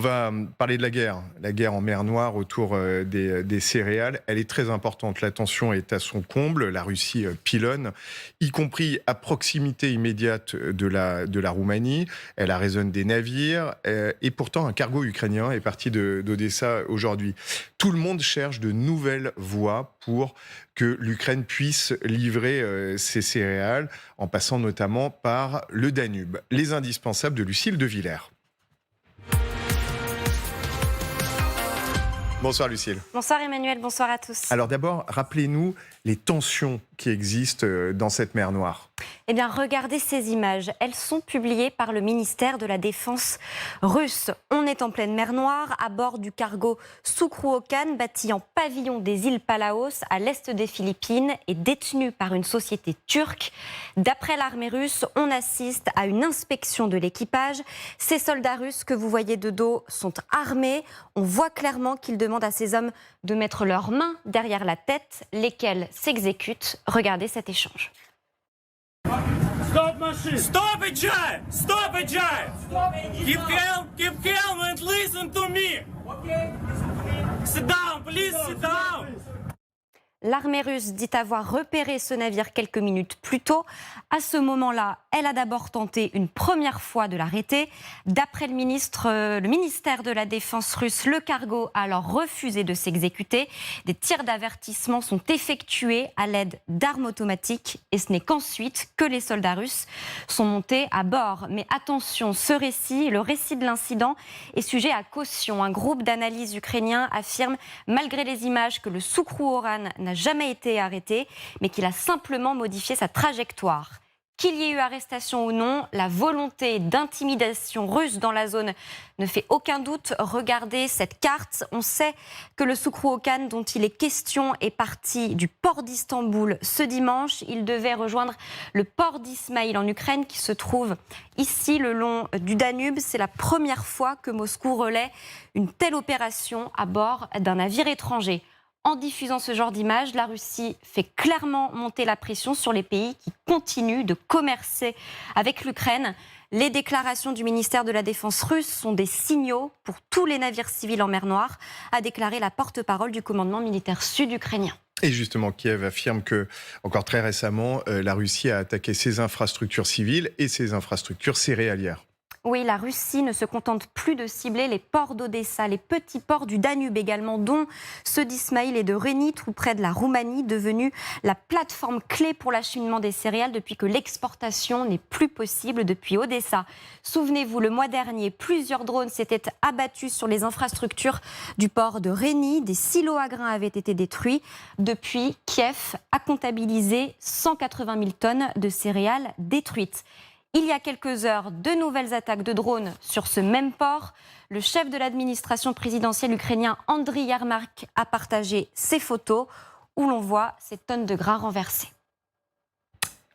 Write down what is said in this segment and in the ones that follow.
On va parler de la guerre en mer Noire autour des céréales. Elle est très importante. La tension est à son comble. La Russie pilonne, y compris à proximité immédiate de la Roumanie. Elle arraisonne des navires. Et pourtant, un cargo ukrainien est parti d'Odessa aujourd'hui. Tout le monde cherche de nouvelles voies pour que l'Ukraine puisse livrer ses céréales, en passant notamment par le Danube. Les indispensables de Lucille de Villers. Bonsoir Lucille. Bonsoir Emmanuel, bonsoir à tous. Alors d'abord, rappelez-nous les tensions qui existent dans cette mer Noire. Eh bien, regardez ces images. Elles sont publiées par le ministère de la Défense russe. On est en pleine mer Noire, à bord du cargo Sukhru-Okan, bâti en pavillon des îles Palaos, à l'est des Philippines, et détenu par une société turque. D'après l'armée russe, on assiste à une inspection de l'équipage. Ces soldats russes que vous voyez de dos sont armés. On voit clairement qu'ils demandent à ces hommes de mettre leurs mains derrière la tête, lesquelles s'exécutent. Regardez cet échange. Stop machine! Stop it, Jai! Stop it, Jai! Keep calm and listen to me! Okay. Sit down, please sit down! L'armée russe dit avoir repéré ce navire quelques minutes plus tôt. À ce moment-là, elle a d'abord tenté une première fois de l'arrêter. D'après le ministère de la Défense russe, le cargo a alors refusé de s'exécuter. Des tirs d'avertissement sont effectués à l'aide d'armes automatiques et ce n'est qu'ensuite que les soldats russes sont montés à bord. Mais attention, le récit de l'incident est sujet à caution. Un groupe d'analyse ukrainien affirme, malgré les images, que le Sukhru-Okan n'a jamais été arrêté, mais qu'il a simplement modifié sa trajectoire. Qu'il y ait eu arrestation ou non, la volonté d'intimidation russe dans la zone ne fait aucun doute. Regardez cette carte. On sait que le Sukhru-Okan dont il est question est parti du port d'Istanbul ce dimanche. Il devait rejoindre le port d'Ismaïl en Ukraine qui se trouve ici le long du Danube. C'est la première fois que Moscou relaie une telle opération à bord d'un navire étranger. En diffusant ce genre d'images, la Russie fait clairement monter la pression sur les pays qui continuent de commercer avec l'Ukraine. Les déclarations du ministère de la Défense russe sont des signaux pour tous les navires civils en mer Noire, a déclaré la porte-parole du commandement militaire sud-ukrainien. Et justement, Kiev affirme que, encore très récemment, la Russie a attaqué ses infrastructures civiles et ses infrastructures céréalières. Oui, la Russie ne se contente plus de cibler les ports d'Odessa, les petits ports du Danube également, dont ceux d'Ismaïl et de Reni, tout près de la Roumanie, devenue la plateforme clé pour l'acheminement des céréales depuis que l'exportation n'est plus possible depuis Odessa. Souvenez-vous, le mois dernier, plusieurs drones s'étaient abattus sur les infrastructures du port de Reni. Des silos à grains avaient été détruits. Depuis, Kiev a comptabilisé 180 000 tonnes de céréales détruites. Il y a quelques heures, de nouvelles attaques de drones sur ce même port. Le chef de l'administration présidentielle ukrainien, Andriy Yermak, a partagé ces photos où l'on voit ces tonnes de grains renversés.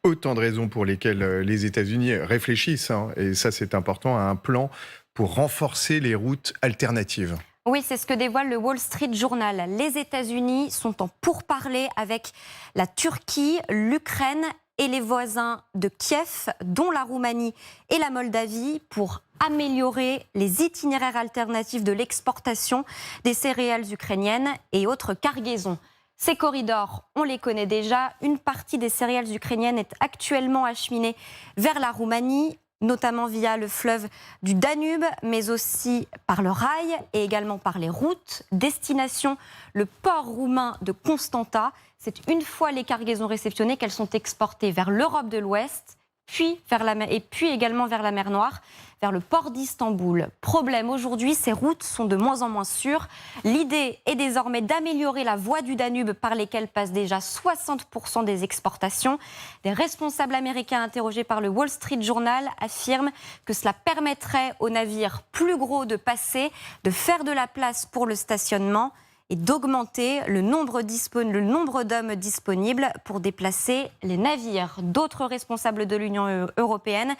Autant de raisons pour lesquelles les États-Unis réfléchissent, et ça c'est important, à un plan pour renforcer les routes alternatives. Oui, c'est ce que dévoile le Wall Street Journal. Les États-Unis sont en pourparlers avec la Turquie, l'Ukraine et les voisins de Kiev, dont la Roumanie et la Moldavie, pour améliorer les itinéraires alternatifs de l'exportation des céréales ukrainiennes et autres cargaisons. Ces corridors, on les connaît déjà. Une partie des céréales ukrainiennes est actuellement acheminée vers la Roumanie, notamment via le fleuve du Danube, mais aussi par le rail et également par les routes. Destination, le port roumain de Constanta. C'est une fois les cargaisons réceptionnées qu'elles sont exportées vers l'Europe de l'Ouest, puis également vers la mer Noire, vers le port d'Istanbul. Problème aujourd'hui, ces routes sont de moins en moins sûres. L'idée est désormais d'améliorer la voie du Danube par lesquelles passent déjà 60% des exportations. Des responsables américains interrogés par le Wall Street Journal affirment que cela permettrait aux navires plus gros de passer, de faire de la place pour le stationnement et d'augmenter le nombre d'hommes disponibles pour déplacer les navires. D'autres responsables de l'Union européenne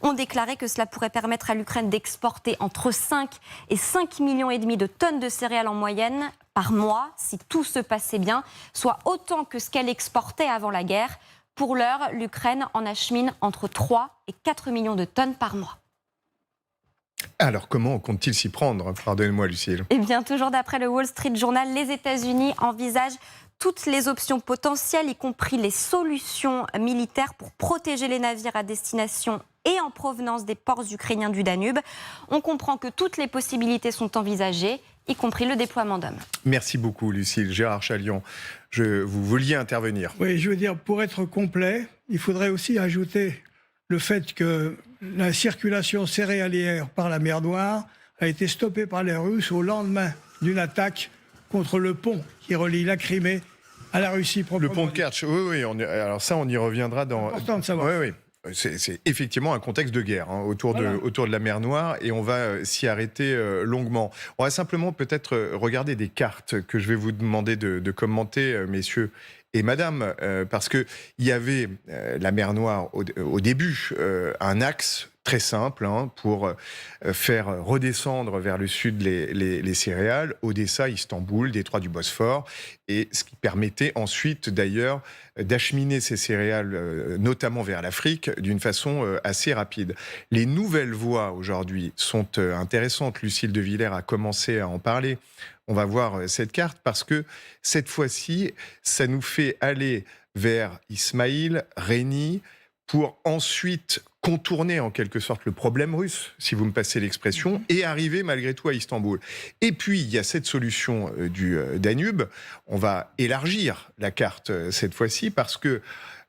ont déclaré que cela pourrait permettre à l'Ukraine d'exporter entre 5 et 5,5 millions de tonnes de céréales en moyenne par mois, si tout se passait bien, soit autant que ce qu'elle exportait avant la guerre. Pour l'heure, l'Ukraine en achemine entre 3 et 4 millions de tonnes par mois. Alors, comment compte-t-il s'y prendre? Pardonnez-moi, Lucille. Eh bien, toujours d'après le Wall Street Journal, les États-Unis envisagent toutes les options potentielles, y compris les solutions militaires pour protéger les navires à destination et en provenance des ports ukrainiens du Danube. On comprend que toutes les possibilités sont envisagées, y compris le déploiement d'hommes. Merci beaucoup, Lucille. Gérard Chalion, vous vouliez intervenir. Oui, je veux dire, pour être complet, il faudrait aussi ajouter le fait que la circulation céréalière par la mer Noire a été stoppée par les Russes au lendemain d'une attaque contre le pont qui relie la Crimée à la Russie proprement. Le pont de Kertch, oui, alors ça, on y reviendra dans... C'est important de savoir. Oui. C'est effectivement un contexte de guerre autour de la mer Noire et on va s'y arrêter longuement. On va simplement peut-être regarder des cartes que je vais vous demander de commenter, messieurs et madame, parce qu'il y avait la mer Noire au début, un axe très simple pour faire redescendre vers le sud les céréales, Odessa, Istanbul, détroit du Bosphore, et ce qui permettait ensuite d'ailleurs d'acheminer ces céréales, notamment vers l'Afrique, d'une façon assez rapide. Les nouvelles voies aujourd'hui sont intéressantes. Lucille de Villers a commencé à en parler. On va voir cette carte parce que cette fois-ci, ça nous fait aller vers Ismaïl, Reni, pour ensuite contourner en quelque sorte le problème russe, si vous me passez l'expression, et arriver malgré tout à Istanbul. Et puis, il y a cette solution du Danube. On va élargir la carte cette fois-ci parce que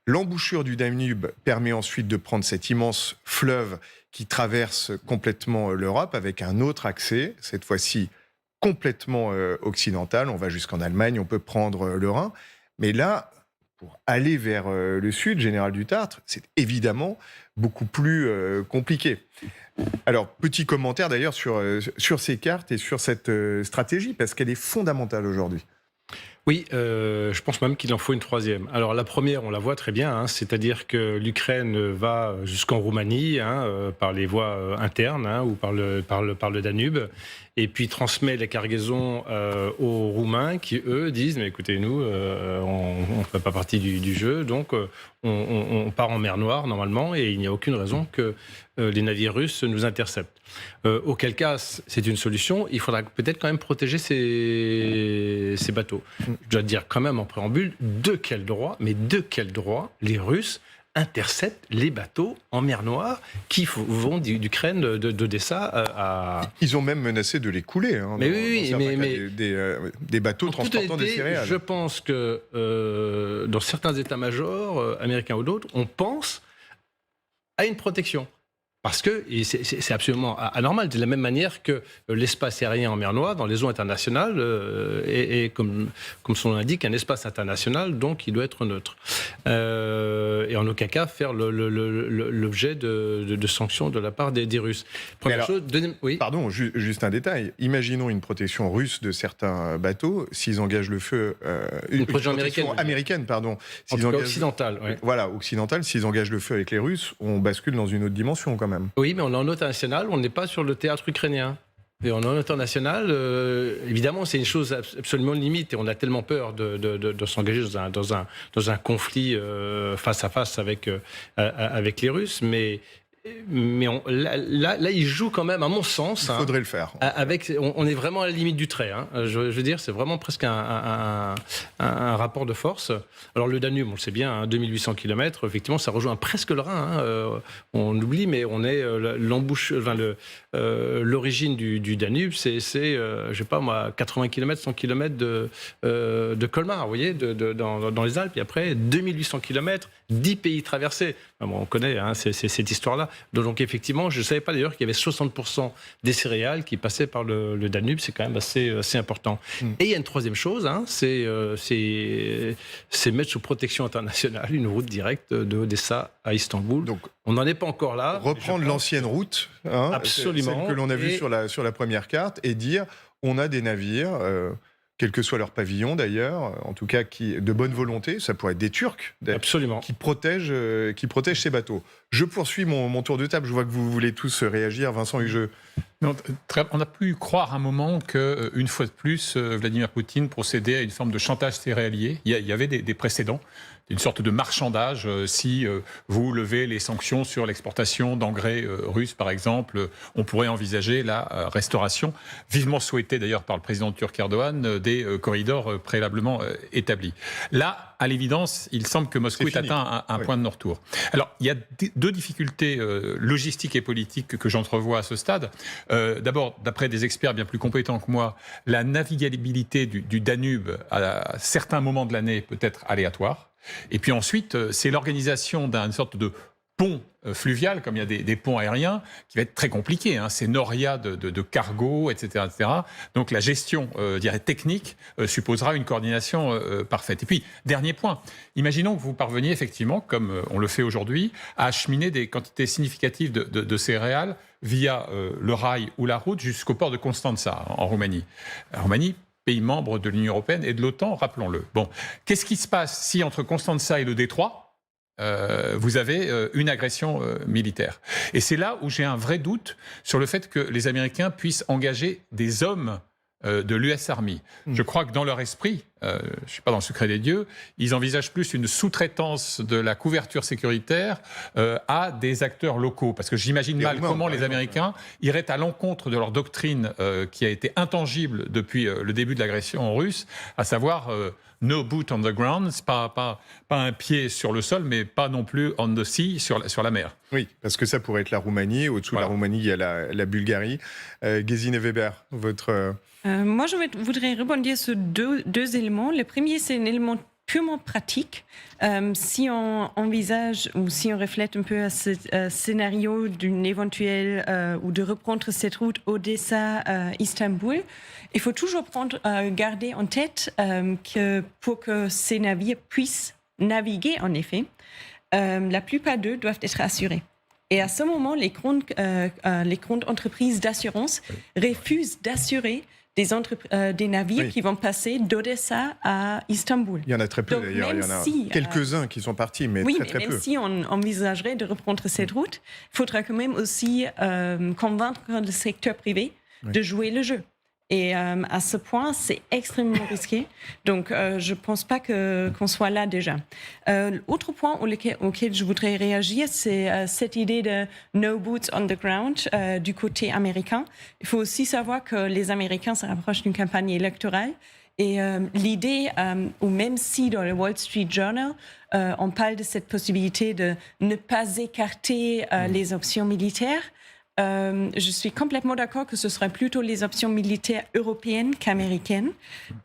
l'embouchure du Danube permet ensuite de prendre cet immense fleuve qui traverse complètement l'Europe avec un autre accès, cette fois-ci complètement occidental. On va jusqu'en Allemagne, on peut prendre le Rhin. Mais là, pour aller vers le sud, Général du Tartre, c'est évidemment beaucoup plus compliqué. Alors, petit commentaire d'ailleurs sur ces cartes et sur cette stratégie, parce qu'elle est fondamentale aujourd'hui. Oui, je pense même qu'il en faut une troisième. Alors la première, on la voit très bien, c'est-à-dire que l'Ukraine va jusqu'en Roumanie par les voies internes ou par le Danube, et puis transmet les cargaisons aux Roumains qui, eux, disent « mais écoutez, nous, on ne fait pas partie du jeu, donc on part en mer Noire normalement, et il n'y a aucune raison que les navires russes nous interceptent. » Auquel cas, c'est une solution. Il faudra peut-être quand même protéger ces bateaux. Je dois dire quand même en préambule, de quel droit les Russes interceptent les bateaux en mer Noire qui vont d'Ukraine, d'Odessa à... Ils ont même menacé de les couler. Des bateaux transportant des céréales. Je pense que dans certains états-majors, américains ou d'autres, on pense à une protection. Parce que c'est absolument anormal. De la même manière que l'espace aérien en mer Noire, dans les eaux internationales, est comme son nom l'indique, un espace international, donc il doit être neutre. Et en aucun cas faire l'objet de sanctions de la part des Russes. Première chose, oui. Pardon, juste un détail. Imaginons une protection russe de certains bateaux, s'ils engagent le feu... une protection américaine, pardon. En tout cas occidentale. Oui. Voilà, occidentale. S'ils engagent le feu avec les Russes, on bascule dans une autre dimension quand même. Oui, mais on est en international, on n'est pas sur le théâtre ukrainien. Et en international, évidemment, c'est une chose absolument limite. Et on a tellement peur de s'engager dans un conflit face à face avec les Russes. Mais là, il joue quand même, à mon sens. Il faudrait le faire. On est vraiment à la limite du trait. Je veux dire, c'est vraiment presque un rapport de force. Alors le Danube, on le sait bien, 2800 km, effectivement, ça rejoint presque le Rhin. On oublie, mais on est l'origine du Danube, c'est je sais pas moi, 80 km, 100 km de Colmar, vous voyez, dans les Alpes. Et après, 2800 km, 10 pays traversés. On connaît cette histoire-là. Donc effectivement, je ne savais pas d'ailleurs qu'il y avait 60% des céréales qui passaient par le Danube. C'est quand même assez important. Et il y a une troisième chose, c'est mettre sous protection internationale une route directe de Odessa à Istanbul. Donc, on n'en est pas encore là. Reprendre l'ancienne route, absolument, celle que l'on a vue sur la première carte, et dire on a des navires... quel que soit leur pavillon d'ailleurs, en tout cas de bonne volonté, ça pourrait être des Turcs, absolument, qui protègent ces bateaux. Je poursuis mon tour de table, je vois que vous voulez tous réagir, Vincent Hugeux. On a pu croire un moment qu'une fois de plus, Vladimir Poutine procédait à une forme de chantage céréalier. Il y avait des précédents. une sorte de marchandage. Si vous levez les sanctions sur l'exportation d'engrais russes, par exemple, on pourrait envisager la restauration, vivement souhaitée d'ailleurs par le président turc Erdogan, des corridors préalablement établis. Là, à l'évidence, il semble que Moscou ait atteint un point de non-retour. Alors, il y a deux difficultés logistiques et politiques que j'entrevois à ce stade. D'abord, d'après des experts bien plus compétents que moi, la navigabilité du Danube à certains moments de l'année peut être aléatoire. Et puis ensuite, c'est l'organisation d'une sorte de pont fluvial, comme il y a des ponts aériens, qui va être très compliqué. C'est noria de cargo, etc., etc. Donc la gestion, technique, supposera une coordination parfaite. Et puis, dernier point, imaginons que vous parveniez effectivement, comme on le fait aujourd'hui, à acheminer des quantités significatives de céréales via le rail ou la route jusqu'au port de Constanța, en Roumanie. La Roumanie, pays membre de l'Union européenne et de l'OTAN, rappelons-le. Bon, qu'est-ce qui se passe si entre Constanța et le Détroit, vous avez une agression militaire? Et c'est là où j'ai un vrai doute sur le fait que les Américains puissent engager des hommes de l'US Army. Je crois que dans leur esprit, je ne suis pas dans le secret des dieux, ils envisagent plus une sous-traitance de la couverture sécuritaire à des acteurs locaux. Parce que j'imagine mal comment les Américains iraient à l'encontre de leur doctrine qui a été intangible depuis le début de l'agression russe, à savoir no boot on the ground, c'est pas un pied sur le sol, mais pas non plus on the sea, sur la mer. Oui, parce que ça pourrait être la Roumanie. Au-dessous de la Roumanie, il y a la Bulgarie. Gesine Weber, votre... Moi, je voudrais rebondir sur deux éléments. Le premier, c'est un élément purement pratique. Si on envisage ou si on reflète un peu à ce scénario d'une éventuelle ou de reprendre cette route Odessa-Istanbul, il faut toujours garder en tête que pour que ces navires puissent naviguer, en effet, la plupart d'eux doivent être assurés. Et à ce moment, les grandes entreprises d'assurance refusent d'assurer des navires qui vont passer d'Odessa à Istanbul. Il y en a très peu d'ailleurs, il y en a quelques-uns qui sont partis, mais très peu. Même si on envisagerait de reprendre cette route, il faudra quand même aussi convaincre le secteur privé de jouer le jeu. Et à ce point, c'est extrêmement risqué. Donc, je ne pense pas qu'on soit là déjà. Autre point auquel je voudrais réagir, c'est cette idée de no boots on the ground du côté américain. Il faut aussi savoir que les Américains se rapprochent d'une campagne électorale. Et l'idée, ou même si dans le Wall Street Journal, on parle de cette possibilité de ne pas écarter les options militaires, je suis complètement d'accord que ce seraient plutôt les options militaires européennes qu'américaines.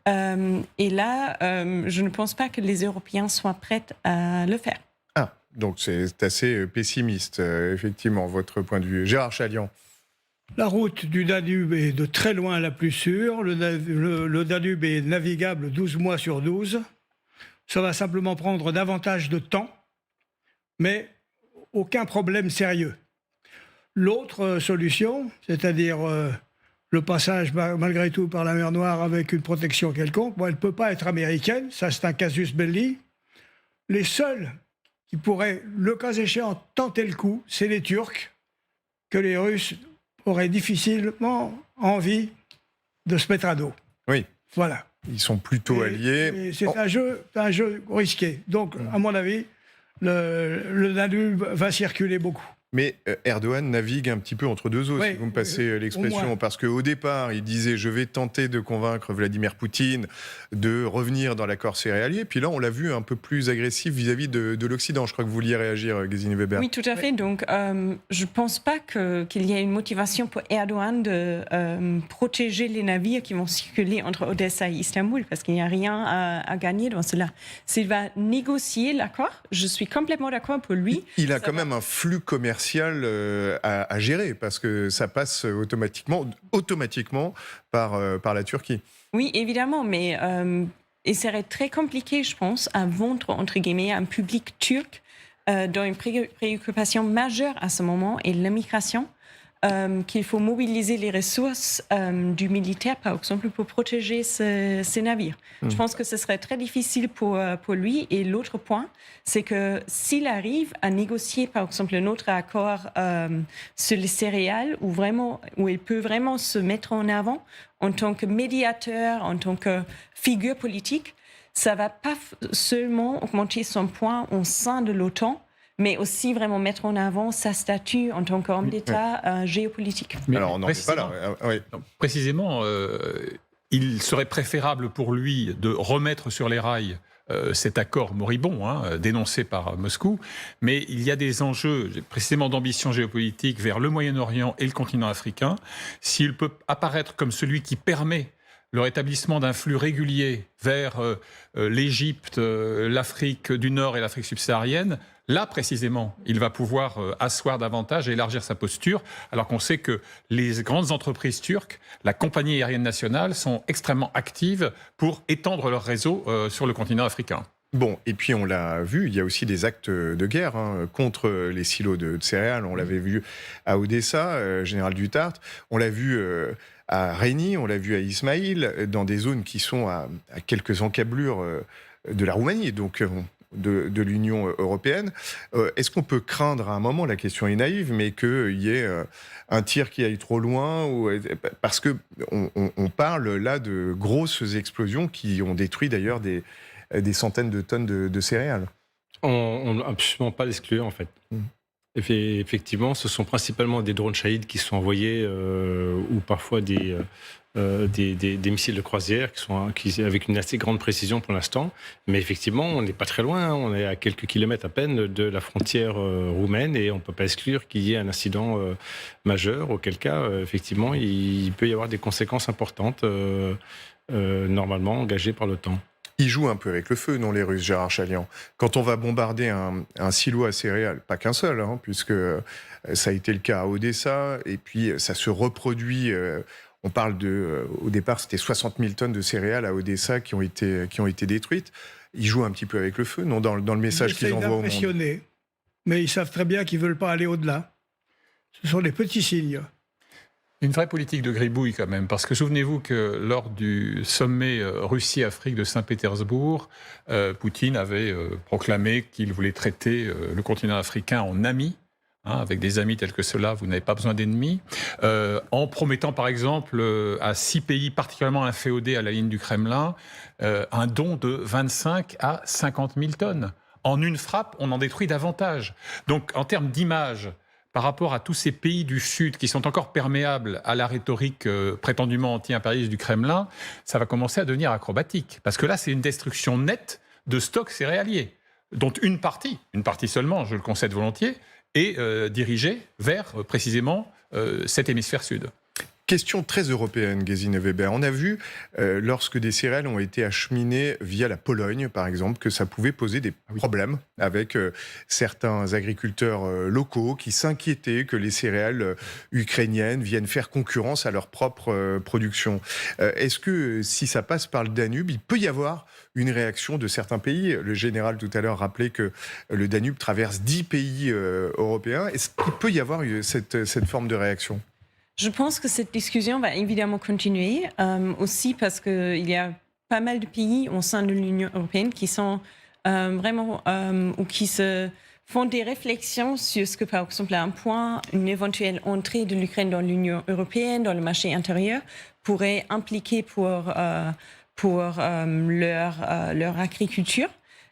Et là, je ne pense pas que les Européens soient prêts à le faire. Ah, donc c'est assez pessimiste, effectivement, votre point de vue. Gérard Chalian. La route du Danube est de très loin la plus sûre. Le Danube est navigable 12 mois sur 12. Ça va simplement prendre davantage de temps, mais aucun problème sérieux. L'autre solution, c'est-à-dire le passage malgré tout par la mer Noire avec une protection quelconque, elle ne peut pas être américaine, ça c'est un casus belli. Les seuls qui pourraient, le cas échéant, tenter le coup, c'est les Turcs, que les Russes auraient difficilement envie de se mettre à dos. Oui. Voilà. Ils sont plutôt alliés. Et c'est un jeu risqué. Donc, à mon avis, le Danube va circuler beaucoup. Mais Erdogan navigue un petit peu entre deux eaux, si vous me passez l'expression. Parce qu'au départ, il disait « je vais tenter de convaincre Vladimir Poutine de revenir dans l'accord céréalier ». Puis là, on l'a vu un peu plus agressif vis-à-vis de l'Occident. Je crois que vous vouliez réagir, Gesine Weber. Oui, tout à fait. Donc, je ne pense pas qu'il y ait une motivation pour Erdogan de protéger les navires qui vont circuler entre Odessa et Istanbul, parce qu'il n'y a rien à gagner dans cela. S'il va négocier l'accord, je suis complètement d'accord pour lui. Il a quand même un flux commercial à gérer, parce que ça passe automatiquement par la Turquie. Oui, évidemment, mais il serait très compliqué, je pense, à vendre, entre guillemets, à un public turc dont une préoccupation majeure à ce moment est l'immigration, qu'il faut mobiliser les ressources du militaire, par exemple, pour protéger ces navires. Je pense que ce serait très difficile pour lui. Et l'autre point, c'est que s'il arrive à négocier, par exemple, un autre accord sur les céréales, où il peut vraiment se mettre en avant en tant que médiateur, en tant que figure politique, ça ne va pas seulement augmenter son poids au sein de l'OTAN, mais aussi vraiment mettre en avant sa statut en tant qu'homme d'État géopolitique. Mais Alors, on n'en est pas là. Oui. Précisément, il serait préférable pour lui de remettre sur les rails cet accord moribond, dénoncé par Moscou, mais il y a des enjeux précisément d'ambition géopolitique vers le Moyen-Orient et le continent africain. S'il peut apparaître comme celui qui permet le rétablissement d'un flux régulier vers l'Égypte, l'Afrique du Nord et l'Afrique subsaharienne, là, précisément, il va pouvoir asseoir davantage et élargir sa posture, alors qu'on sait que les grandes entreprises turques, la compagnie aérienne nationale, sont extrêmement actives pour étendre leur réseau sur le continent africain. Bon, et puis on l'a vu, il y a aussi des actes de guerre contre les silos de céréales. On l'avait vu à Odessa, général Duterte. On l'a vu à Reni, on l'a vu à Ismaïl, dans des zones qui sont à quelques encablures de la Roumanie, donc de l'Union européenne. Est-ce qu'on peut craindre à un moment, la question est naïve, mais qu'il y ait un tir qui aille trop loin parce qu'on parle là de grosses explosions qui ont détruit d'ailleurs des centaines de tonnes de céréales. On ne peut absolument pas l'exclure, en fait. Effectivement, ce sont principalement des drones Shahid qui sont envoyés ou parfois des missiles de croisière avec une assez grande précision pour l'instant. Mais effectivement, on n'est pas très loin. On est à quelques kilomètres à peine de la frontière roumaine et on ne peut pas exclure qu'il y ait un incident majeur, auquel cas, effectivement, il peut y avoir des conséquences importantes, normalement engagées par l'OTAN. Ils jouent un peu avec le feu, non, les Russes, Gérard Chalian. Quand on va bombarder un silo à céréales, pas qu'un seul, puisque ça a été le cas à Odessa, et puis ça se reproduit. On parle au départ, c'était 60 000 tonnes de céréales à Odessa qui ont été détruites. Ils jouent un petit peu avec le feu, non, dans le message qu'ils envoient au monde. Mais ils savent très bien qu'ils ne veulent pas aller au-delà. Ce sont des petits signes. Une vraie politique de gribouille quand même, parce que souvenez-vous que lors du sommet Russie-Afrique de Saint-Pétersbourg, Poutine avait proclamé qu'il voulait traiter le continent africain en ami, avec des amis tels que ceux-là, vous n'avez pas besoin d'ennemis, en promettant par exemple à 6 pays particulièrement inféodés à la ligne du Kremlin, un don de 25 à 50 000 tonnes. En une frappe, on en détruit davantage. Donc en termes d'image, par rapport à tous ces pays du Sud qui sont encore perméables à la rhétorique prétendument anti-impérialiste du Kremlin, ça va commencer à devenir acrobatique. Parce que là, c'est une destruction nette de stocks céréaliers, dont une partie seulement, je le concède volontiers, est dirigée vers précisément cet hémisphère sud. Question très européenne, Gesine Weber. On a vu, lorsque des céréales ont été acheminées via la Pologne, par exemple, que ça pouvait poser des problèmes avec certains agriculteurs locaux qui s'inquiétaient que les céréales ukrainiennes viennent faire concurrence à leur propre production. Est-ce que si ça passe par le Danube, il peut y avoir une réaction de certains pays? Le général tout à l'heure rappelait que le Danube traverse 10 pays européens. Est-ce qu'il peut y avoir cette forme de réaction? Je pense que cette discussion va évidemment continuer, aussi parce qu'il y a pas mal de pays au sein de l'Union européenne qui sont vraiment, ou qui se font des réflexions sur ce que, par exemple, à un point, une éventuelle entrée de l'Ukraine dans l'Union européenne, dans le marché intérieur, pourrait impliquer pour leur agriculture.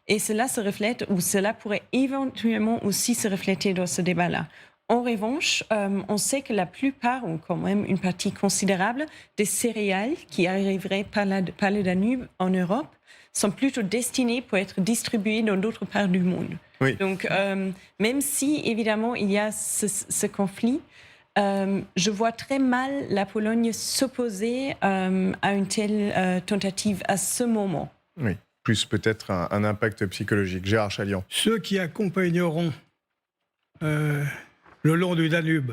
Et cela se reflète, ou cela pourrait éventuellement aussi se refléter dans ce débat-là. En revanche, on sait que la plupart, ou quand même une partie considérable, des céréales qui arriveraient par le Danube en Europe sont plutôt destinées pour être distribuées dans d'autres parts du monde. Oui. Donc, même si, évidemment, il y a ce conflit, je vois très mal la Pologne s'opposer à une telle tentative à ce moment. Oui, plus peut-être un impact psychologique. Gérard Chalian. Ceux qui accompagneront le long du Danube,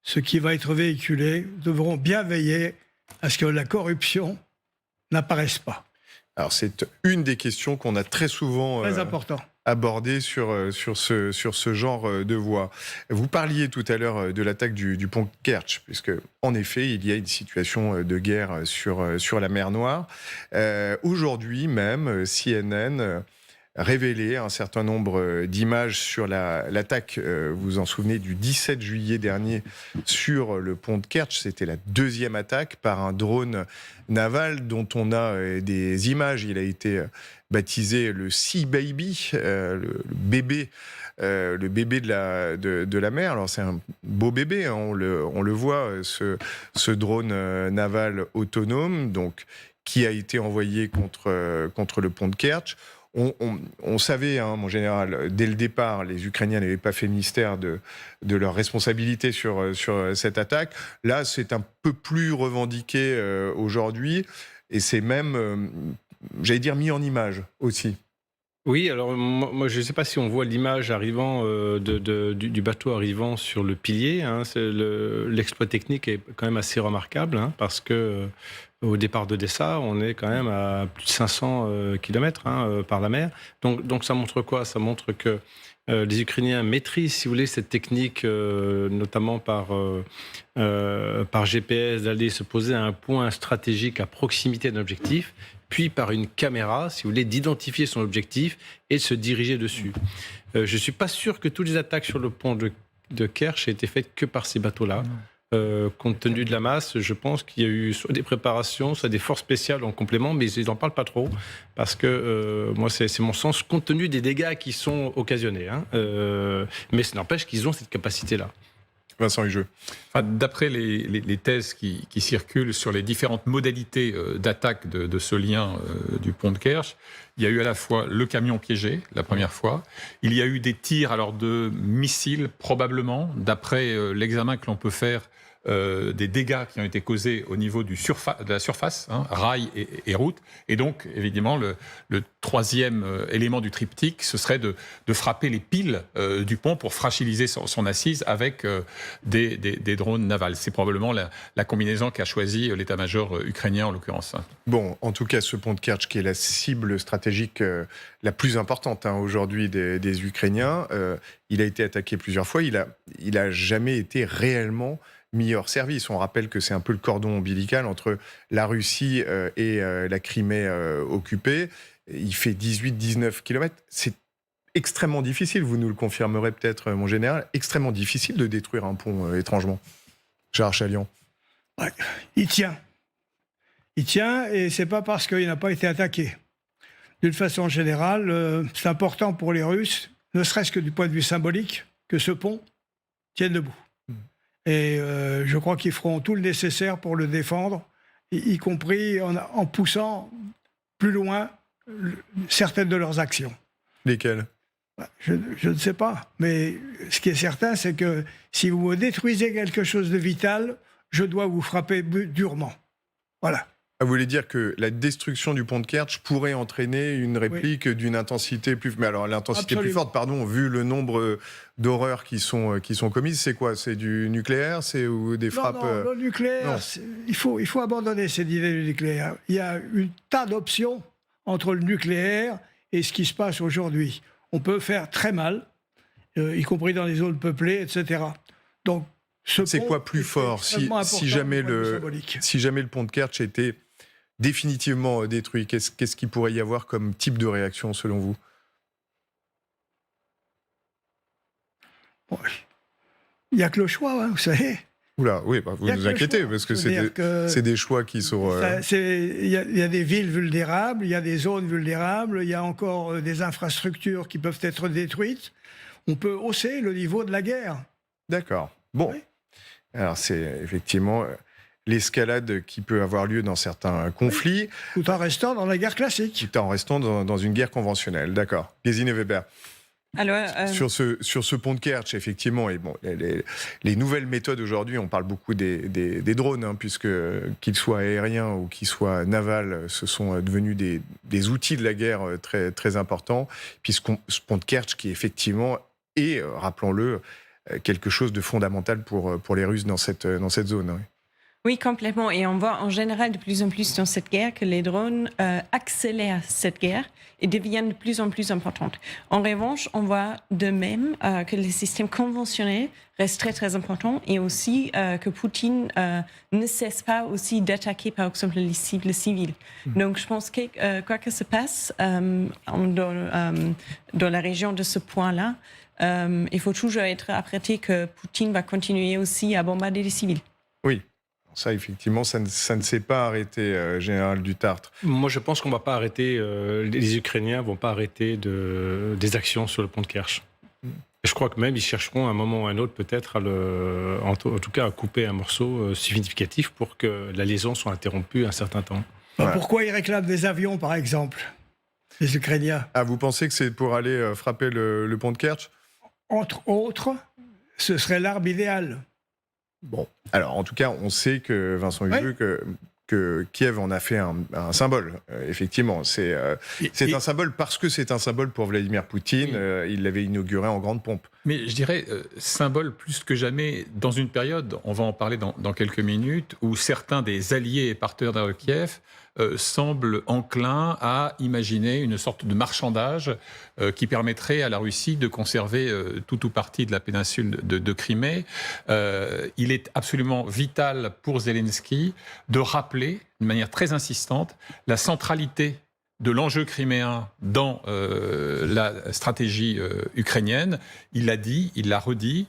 ce qui va être véhiculé, devront bien veiller à ce que la corruption n'apparaisse pas. Alors c'est une des questions qu'on a très souvent abordées sur ce genre de voie. Vous parliez tout à l'heure de l'attaque du pont Kerch, puisque en effet il y a une situation de guerre sur la mer Noire. Aujourd'hui même, CNN révélé un certain nombre d'images sur l'attaque, vous vous en souvenez, du 17 juillet dernier sur le pont de Kertch. C'était la deuxième attaque par un drone naval dont on a des images. Il a été baptisé le Sea Baby, le bébé. Le bébé de la mer. Alors c'est un beau bébé, hein, on le voit, ce drone naval autonome, donc qui a été envoyé contre le pont de Kertch. On savait, hein, mon général, dès le départ, les Ukrainiens n'avaient pas fait mystère de leur responsabilité sur cette attaque. Là, c'est un peu plus revendiqué aujourd'hui, et c'est même, j'allais dire, mis en image aussi. Oui, alors moi je ne sais pas si on voit l'image arrivant du bateau arrivant sur le pilier. Hein, l'exploit technique est quand même assez remarquable, hein, parce que au départ d'Odessa, on est quand même à plus de 500 km par la mer. Donc ça montre quoi? Ça montre que les Ukrainiens maîtrisent, si vous voulez, cette technique, notamment par GPS, d'aller se poser à un point stratégique à proximité d'un objectif, puis par une caméra, si vous voulez, d'identifier son objectif et de se diriger dessus. Je ne suis pas sûr que toutes les attaques sur le pont de Kerch aient été faites que par ces bateaux-là. Compte tenu de la masse, je pense qu'il y a eu soit des préparations, soit des forces spéciales en complément, mais ils n'en parlent pas trop, parce que moi, c'est mon sens, compte tenu des dégâts qui sont occasionnés. Hein, mais ça n'empêche qu'ils ont cette capacité-là. Vincent Hugeux. Enfin, d'après les thèses qui circulent sur les différentes modalités d'attaque de ce lien du pont de Kerch, il y a eu à la fois le camion piégé, la première fois. Il y a eu des tirs alors, de missiles, probablement, d'après l'examen que l'on peut faire des dégâts qui ont été causés au niveau de la surface, hein, rail et route. Et donc, évidemment, le troisième élément du triptyque, ce serait de frapper les piles du pont pour fragiliser son assise avec des drones navals. C'est probablement la combinaison qu'a choisi l'état-major ukrainien, en l'occurrence. Bon, en tout cas, ce pont de Kertch, qui est la cible stratégique la plus importante, hein, aujourd'hui des Ukrainiens, il a été attaqué plusieurs fois. Il a jamais été réellement mis hors service. On rappelle que c'est un peu le cordon ombilical entre la Russie et la Crimée occupée. Il fait 18-19 km. C'est extrêmement difficile, vous nous le confirmerez peut-être, mon général, extrêmement difficile de détruire un pont étrangement. Gérard Chaliand. Ouais, il tient. Il tient, et c'est pas parce qu'il n'a pas été attaqué. D'une façon générale, c'est important pour les Russes, ne serait-ce que du point de vue symbolique, que ce pont tienne debout. Et je crois qu'ils feront tout le nécessaire pour le défendre, y compris en poussant plus loin certaines de leurs actions. Lesquelles ? Je ne sais pas, mais ce qui est certain, c'est que si vous me détruisez quelque chose de vital, je dois vous frapper durement. Voilà. Vous voulez dire que la destruction du pont de Kertch pourrait entraîner une réplique d'une intensité plus... Mais alors, l'intensité plus forte, pardon, vu le nombre d'horreurs qui sont commises, c'est quoi? C'est du nucléaire? Ou des frappes... Non, le nucléaire, il faut abandonner cette idée du nucléaire. Il y a un tas d'options entre le nucléaire et ce qui se passe aujourd'hui. On peut faire très mal, y compris dans les zones peuplées, etc. Donc, c'est quoi plus fort si jamais le pont de Kertch était définitivement détruit? Qu'est-ce qu'il pourrait y avoir comme type de réaction selon vous? Il n'y a que le choix, hein, vous savez. Oula, oui, bah, vous nous inquiétez, parce que c'est des choix qui sont... Il y a des villes vulnérables, il y a des zones vulnérables, il y a encore des infrastructures qui peuvent être détruites. On peut hausser le niveau de la guerre. D'accord. Bon. Oui. Alors, c'est effectivement l'escalade qui peut avoir lieu dans certains conflits. Oui. Tout en restant dans la guerre classique. Tout en restant dans une guerre conventionnelle. D'accord. Gesine Weber. Alors, sur ce pont de Kertch, effectivement, et bon, les nouvelles méthodes aujourd'hui, on parle beaucoup des drones, hein, puisque qu'ils soient aériens ou qu'ils soient navals, ce sont devenus des outils de la guerre très, très importants. Puis ce pont de Kertch qui effectivement est, rappelons-le, quelque chose de fondamental pour les Russes dans cette zone. Oui. Oui, complètement. Et on voit en général de plus en plus dans cette guerre que les drones accélèrent cette guerre et deviennent de plus en plus importantes. En revanche, on voit de même que les systèmes conventionnels restent très, très importants et aussi que Poutine ne cesse pas aussi d'attaquer, par exemple, les cibles civiles. Donc, je pense que quoi que se passe dans la région de ce point-là, il faut toujours être apprêté que Poutine va continuer aussi à bombarder les civils. Oui. Ça, effectivement, ça ne s'est pas arrêté, Général Dutartre. Moi, je pense qu'on ne va pas arrêter, les Ukrainiens ne vont pas arrêter des actions sur le pont de Kerch. Et je crois que même ils chercheront à un moment ou à un autre peut-être en tout cas à couper un morceau significatif pour que la liaison soit interrompue un certain temps. Ouais. Pourquoi ils réclament des avions, par exemple, les Ukrainiens? Ah, vous pensez que c'est pour aller frapper le pont de Kerch? Entre autres, ce serait l'arme idéale. Bon, alors en tout cas, on sait que Vincent Hugues, que Kiev en a fait un symbole. Effectivement, c'est un symbole parce que c'est un symbole pour Vladimir Poutine. Il l'avait inauguré en grande pompe. Mais je dirais symbole plus que jamais dans une période, on va en parler dans quelques minutes, où certains des alliés et partenaires de Kiev semblent enclins à imaginer une sorte de marchandage qui permettrait à la Russie de conserver tout ou partie de la péninsule de Crimée. Il est absolument vital pour Zelensky de rappeler de manière très insistante la centralité de l'enjeu criméen dans la stratégie ukrainienne. Il l'a dit, il l'a redit.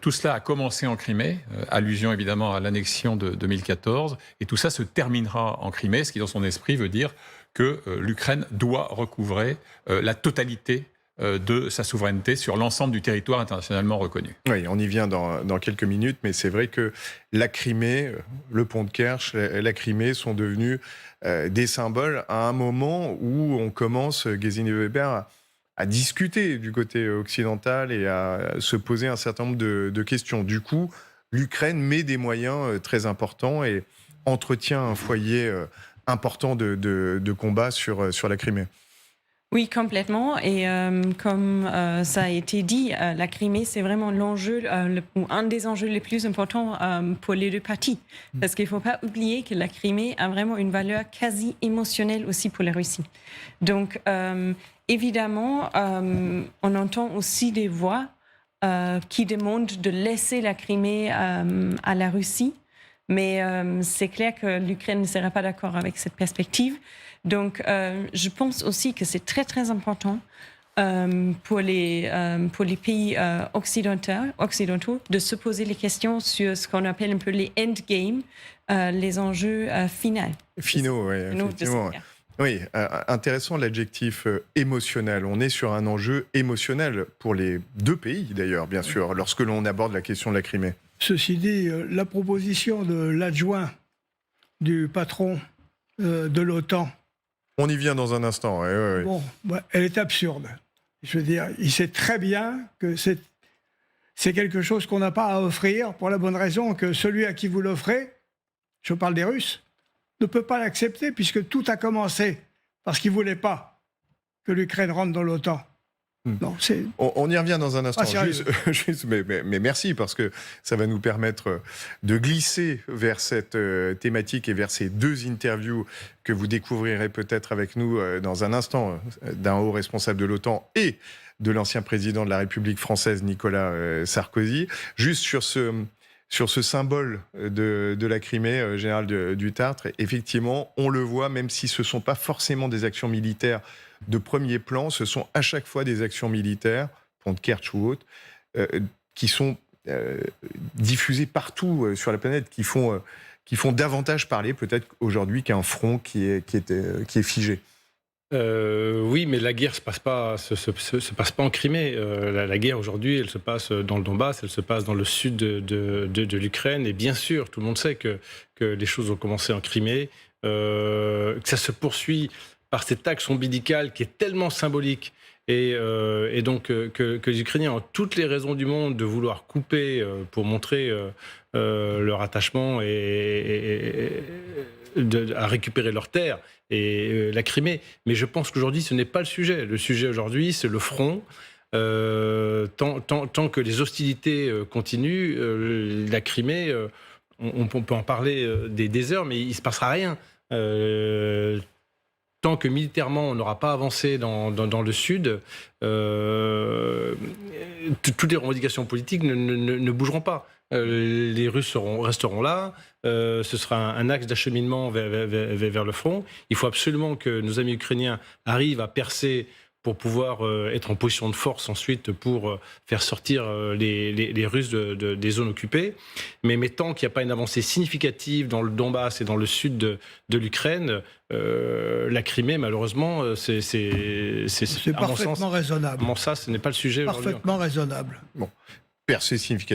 Tout cela a commencé en Crimée, allusion évidemment à l'annexion de 2014, et tout ça se terminera en Crimée, ce qui dans son esprit veut dire que l'Ukraine doit recouvrer la totalité de sa souveraineté sur l'ensemble du territoire internationalement reconnu. Oui, on y vient dans quelques minutes, mais c'est vrai que la Crimée, le pont de Kerch, la Crimée sont devenus des symboles à un moment où on commence, Gesine Weber, à discuter du côté occidental et à se poser un certain nombre de questions. Du coup, l'Ukraine met des moyens très importants et entretient un foyer important de combat sur la Crimée. Oui, complètement. Et comme ça a été dit, la Crimée, c'est vraiment l'enjeu, ou un des enjeux les plus importants pour les deux parties. Parce qu'il ne faut pas oublier que la Crimée a vraiment une valeur quasi émotionnelle aussi pour la Russie. Donc, évidemment, on entend aussi des voix qui demandent de laisser la Crimée à la Russie. Mais c'est clair que l'Ukraine ne sera pas d'accord avec cette perspective. Donc, je pense aussi que c'est très, très important pour les pays occidentaux de se poser les questions sur ce qu'on appelle un peu les endgames, les enjeux finaux. Finaux, oui, effectivement. Oui, intéressant l'adjectif émotionnel. On est sur un enjeu émotionnel pour les deux pays, d'ailleurs, bien sûr, lorsque l'on aborde la question de la Crimée. Ceci dit, la proposition de l'adjoint du patron de l'OTAN. On y vient dans un instant. Ouais. Bon, elle est absurde. Je veux dire, il sait très bien que c'est quelque chose qu'on n'a pas à offrir pour la bonne raison que celui à qui vous l'offrez, je parle des Russes, ne peut pas l'accepter puisque tout a commencé parce qu'il ne voulait pas que l'Ukraine rentre dans l'OTAN. Non, on y revient dans un instant. Mais merci parce que ça va nous permettre de glisser vers cette thématique et vers ces deux interviews que vous découvrirez peut-être avec nous dans un instant d'un haut responsable de l'OTAN et de l'ancien président de la République française Nicolas Sarkozy. Juste sur ce symbole de la Crimée, Général Dutartre, effectivement, on le voit, même si ce ne sont pas forcément des actions militaires de premier plan, ce sont à chaque fois des actions militaires, pont de Kerch ou autres, qui sont diffusées partout sur la planète, qui font davantage parler peut-être aujourd'hui qu'un front qui est figé. Oui, mais la guerre se passe pas en Crimée. La guerre aujourd'hui, elle se passe dans le Donbass, elle se passe dans le sud de l'Ukraine. Et bien sûr, tout le monde sait que les choses ont commencé en Crimée, que ça se poursuit par cet axe ombilical qui est tellement symbolique. Et donc que les Ukrainiens ont toutes les raisons du monde de vouloir couper pour montrer leur attachement à récupérer leurs terres et la Crimée. Mais je pense qu'aujourd'hui, ce n'est pas le sujet. Le sujet aujourd'hui, c'est le front. Tant que les hostilités continuent, la Crimée, on peut en parler des heures, mais il ne se passera rien. Tant que militairement on n'aura pas avancé dans le Sud, toutes les revendications politiques ne bougeront pas. Les Russes resteront là, ce sera un axe d'acheminement vers le front. Il faut absolument que nos amis ukrainiens arrivent à percer pour pouvoir être en position de force ensuite pour faire sortir les Russes des zones occupées. Mais tant qu'il n'y a pas une avancée significative dans le Donbass et dans le sud de l'Ukraine, la Crimée, malheureusement, c'est parfaitement raisonnable. Comment ça, ce n'est pas le sujet aujourd'hui. Parfaitement raisonnable. Bon, percée significative.